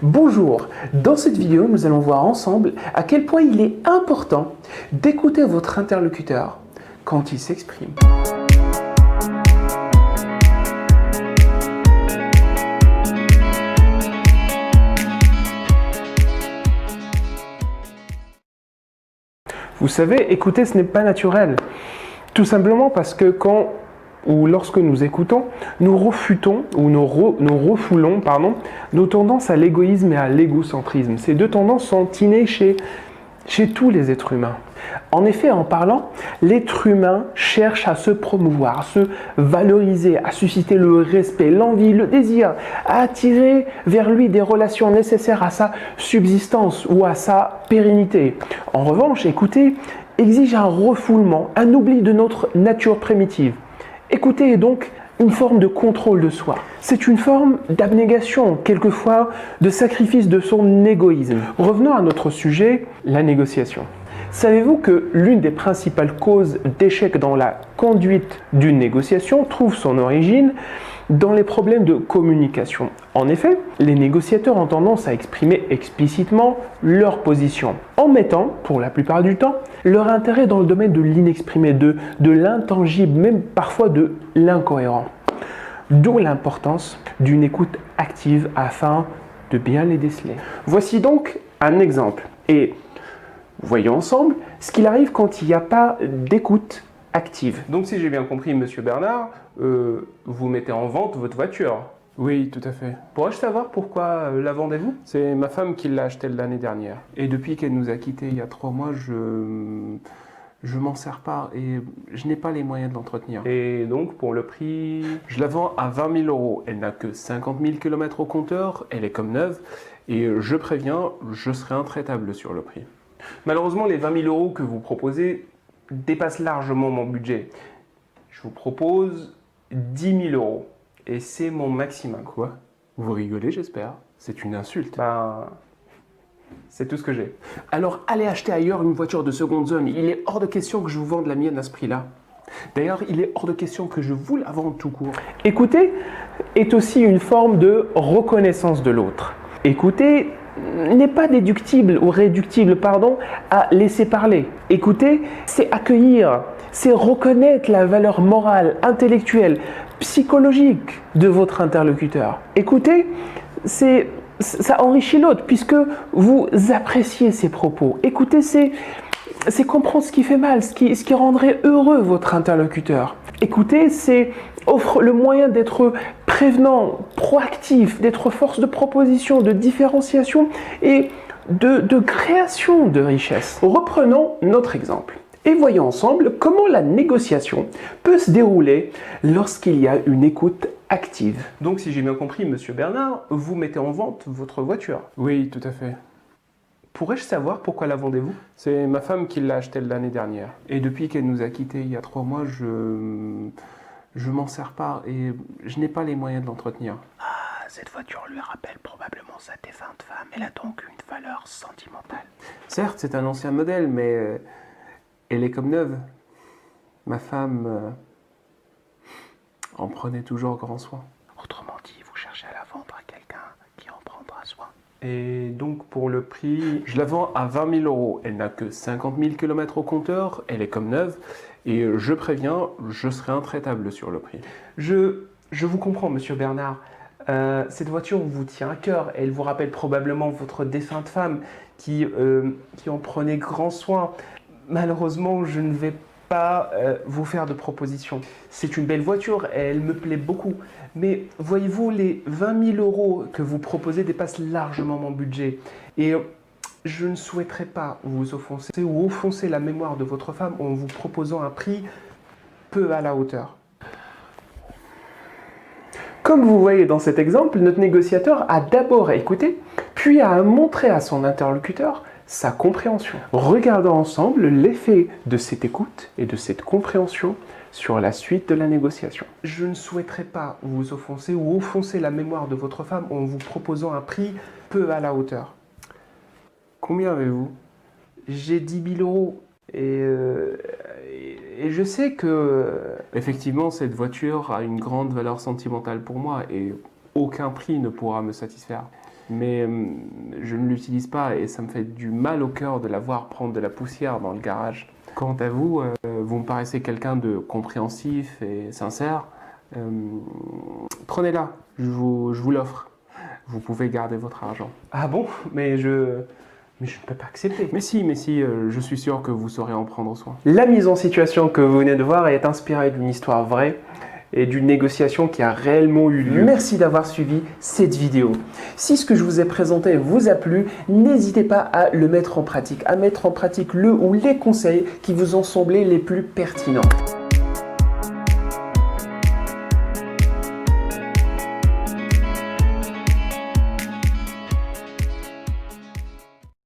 Bonjour, dans cette vidéo nous allons voir ensemble à quel point il est important d'écouter votre interlocuteur quand il s'exprime. Vous savez, écouter ce n'est pas naturel, tout simplement parce que lorsque nous écoutons, nous refutons ou nous refoulons nos tendances à l'égoïsme et à l'égocentrisme. Ces deux tendances sont innées chez tous les êtres humains. En effet, en parlant, l'être humain cherche à se promouvoir, à se valoriser, à susciter le respect, l'envie, le désir, à attirer vers lui des relations nécessaires à sa subsistance ou à sa pérennité. En revanche, écouter exige un refoulement, un oubli de notre nature primitive. Écouter est donc une forme de contrôle de soi. C'est une forme d'abnégation, quelquefois de sacrifice de son égoïsme. Revenons à notre sujet, la négociation. Savez-vous que l'une des principales causes d'échec dans la conduite d'une négociation trouve son origine dans les problèmes de communication? En effet, les négociateurs ont tendance à exprimer explicitement leur position, en mettant, pour la plupart du temps, leur intérêt dans le domaine de l'inexprimé, de l'intangible, même parfois de l'incohérent. D'où l'importance d'une écoute active afin de bien les déceler. Voici donc un exemple. Et voyons ensemble ce qu'il arrive quand il n'y a pas d'écoute active. Donc si j'ai bien compris, Monsieur Bernard, vous mettez en vente votre voiture. Oui, tout à fait. Pourrais-je savoir pourquoi la vendez-vous? C'est ma femme qui l'a achetée l'année dernière. Et depuis qu'elle nous a quittés il y a 3 mois, je m'en sers pas et je n'ai pas les moyens de l'entretenir. Et donc pour le prix? Je la vends à 20 000 €. Elle n'a que 50 000 km au compteur, elle est comme neuve. Et je préviens, je serai intraitable sur le prix. Malheureusement, les 20 000 € que vous proposez dépassent largement mon budget. Je vous propose 10 000 €. Et c'est mon maximum. Quoi? Vous rigolez, j'espère? C'est une insulte. C'est tout ce que j'ai. Alors allez acheter ailleurs une voiture de seconde zone. Il est hors de question que je vous vende la mienne à ce prix-là. D'ailleurs, il est hors de question que je vous la vende tout court. Écouter est aussi une forme de reconnaissance de l'autre. Écouter n'est pas déductible ou réductible, à laisser parler. Écouter, c'est accueillir, c'est reconnaître la valeur morale, intellectuelle, psychologique de votre interlocuteur. Écouter, ça enrichit l'autre puisque vous appréciez ses propos. Écouter, c'est comprendre ce qui fait mal, ce qui rendrait heureux votre interlocuteur. Écouter, c'est offre le moyen d'être prévenant, proactif, d'être force de proposition, de différenciation et de création de richesse. Reprenons notre exemple et voyons ensemble comment la négociation peut se dérouler lorsqu'il y a une écoute active. Donc si j'ai bien compris, Monsieur Bernard, vous mettez en vente votre voiture. Oui, tout à fait. Pourrais-je savoir pourquoi la vendez-vous? C'est ma femme qui l'a achetée l'année dernière. Et depuis qu'elle nous a quittés il y a 3 mois, je m'en sers pas et je n'ai pas les moyens de l'entretenir. Cette voiture lui rappelle probablement sa défunte femme. Elle a donc une valeur sentimentale. Certes, c'est un ancien modèle, mais elle est comme neuve. Ma femme en prenait toujours grand soin. Autrement dit, vous cherchez à la vendre à quelqu'un qui en prendra soin. Et donc pour le prix? Je la vends à 20 000 €. Elle n'a que 50 000 km au compteur, elle est comme neuve. Et je préviens, je serai intraitable sur le prix. Je vous comprends, Monsieur Bernard. Cette voiture vous tient à cœur. Elle vous rappelle probablement votre défunte femme qui en prenait grand soin. Malheureusement, je ne vais pas vous faire de proposition. C'est une belle voiture, elle me plaît beaucoup. Mais voyez-vous, les 20 000 € que vous proposez dépassent largement mon budget. Et je ne souhaiterais pas vous offenser ou offenser la mémoire de votre femme en vous proposant un prix peu à la hauteur. Comme vous voyez dans cet exemple, notre négociateur a d'abord écouté, puis a montré à son interlocuteur sa compréhension. Regardons ensemble l'effet de cette écoute et de cette compréhension sur la suite de la négociation. Je ne souhaiterais pas vous offenser ou offenser la mémoire de votre femme en vous proposant un prix peu à la hauteur. Combien avez-vous? J'ai 10 000 € et je sais que... Effectivement, cette voiture a une grande valeur sentimentale pour moi et aucun prix ne pourra me satisfaire. mais je ne l'utilise pas et ça me fait du mal au cœur de la voir prendre de la poussière dans le garage. Quant à vous, vous me paraissez quelqu'un de compréhensif et sincère. Prenez-la, je vous l'offre. Vous pouvez garder votre argent. Ah bon? Mais je ne peux pas accepter. Mais si, je suis sûr que vous saurez en prendre soin. La mise en situation que vous venez de voir est inspirée d'une histoire vraie et d'une négociation qui a réellement eu lieu. Merci d'avoir suivi cette vidéo. Si ce que je vous ai présenté vous a plu, n'hésitez pas à le mettre en pratique, à mettre en pratique le ou les conseils qui vous ont semblé les plus pertinents.